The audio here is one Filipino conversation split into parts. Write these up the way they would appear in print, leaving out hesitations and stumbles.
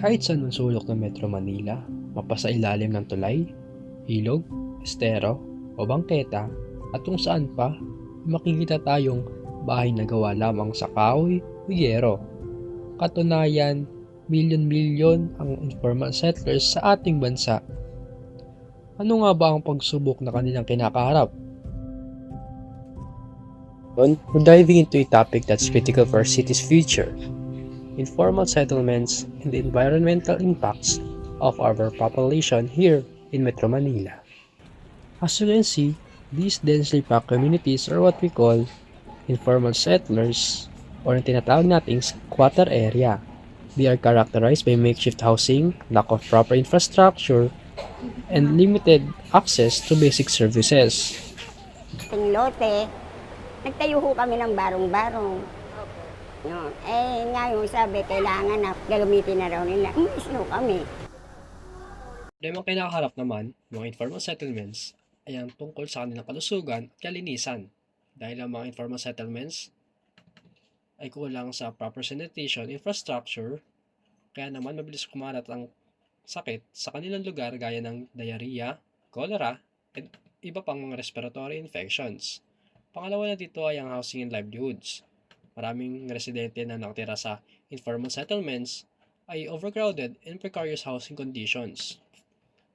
Kahit saan man sulok ng Metro Manila, mapasailalim ng tulay, ilog, estero, o bangketa, at kung saan pa, makikita tayong bahay na gawa lamang sa kahoy o yero. Katunayan, milyon-milyon ang informal settlers sa ating bansa. Ano nga ba ang pagsubok na kanilang kinakaharap? We're diving into a topic that's critical for our city's future: informal settlements and the environmental impacts of our population here in Metro Manila. As you can see, these densely packed communities are what we call informal settlers, or ang tinatawag nating squatter area. They are characterized by makeshift housing, lack of proper infrastructure, and limited access to basic services. Ting lote, nagtayo ho kami ng barong-barong. Yun. Ngayon sabi, kailangan na gagamitin na raw nila. Umalis ho kami. Problemang kinakaharap naman ng mga informal settlements ay ang tungkol sa kanilang kalusugan at kalinisan. Dahil ang mga informal settlements ay kulang sa proper sanitation infrastructure, kaya naman mabilis kumalat ang sakit sa kanilang lugar gaya ng diarrhea, cholera, at iba pang mga respiratory infections. Pangalawa na dito ay ang housing and livelihoods. Maraming residente na nakatira sa informal settlements ay overcrowded and precarious housing conditions.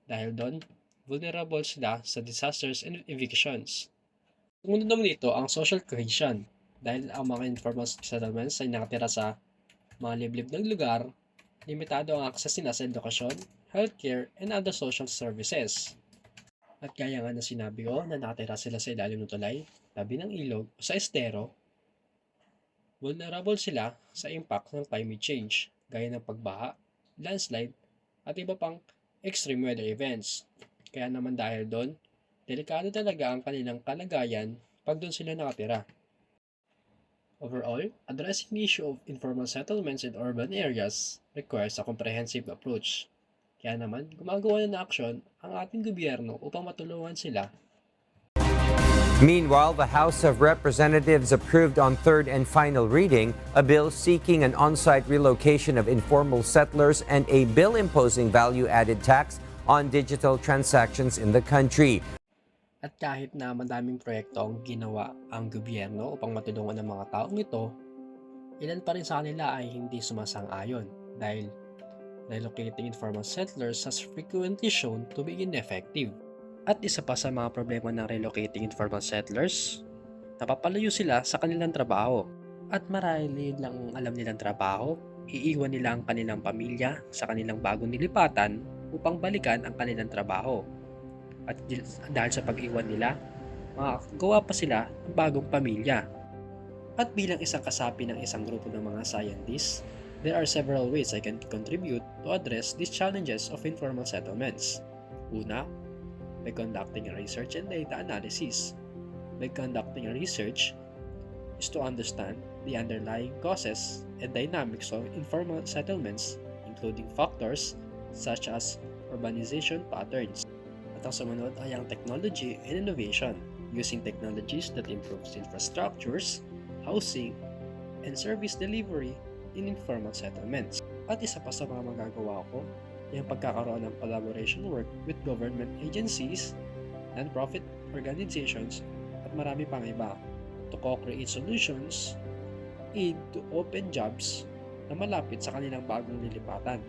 Dahil doon, vulnerable sila sa disasters and evictions. Sumunod naman dito ang social cohesion. Dahil ang mga informal settlements ay nakatira sa mga liblib ng lugar, limitado ang access nila sa edukasyon, healthcare, and other social services. At gaya nga na sinabi ko na nakatira sila sa ilalim ng tulay, tabi ng ilog o sa estero, vulnerable sila sa impact ng climate change, gaya ng pagbaha, landslide, at iba pang extreme weather events. Kaya naman dahil doon, delikado talaga ang kanilang kalagayan pag doon sila nakatira. Overall, addressing the issue of informal settlements in urban areas requires a comprehensive approach. Kaya naman, gumagawa na ng aksyon ang ating gobyerno upang matulungan sila. Meanwhile, the House of Representatives approved on third and final reading a bill seeking an on-site relocation of informal settlers and a bill imposing value-added tax on digital transactions in the country. At kahit na madaming proyekto ang ginawa ang gobyerno upang matulungan ang mga taong ito, ilan pa rin sa kanila ay hindi sumasang-ayon dahil relocating informal settlers has frequently shown to be ineffective. At isa pa sa mga problema ng relocating informal settlers, napapalayo sila sa kanilang trabaho. At marahil lang alam nilang trabaho, iiwan nila ang kanilang pamilya sa kanilang bagong nilipatan upang balikan ang kanilang trabaho. At dahil sa pag-iwan nila, makakagawa pa sila ng bagong pamilya. At bilang isang kasapi ng isang grupo ng mga scientists, there are several ways I can contribute to address these challenges of informal settlements. Una, by conducting a research and data analysis. By conducting a research is to understand the underlying causes and dynamics of informal settlements, including factors such as urbanization patterns. At ang sumunod ay ang technology and innovation, using technologies that improves infrastructures, housing, and service delivery in informal settlements. At isa pa sa mga magagawa ko ay ang pagkakaroon ng collaboration work with government agencies, non-profit organizations, at marami pang iba to co-create solutions, aid to open jobs na malapit sa kanilang bagong lilipatan.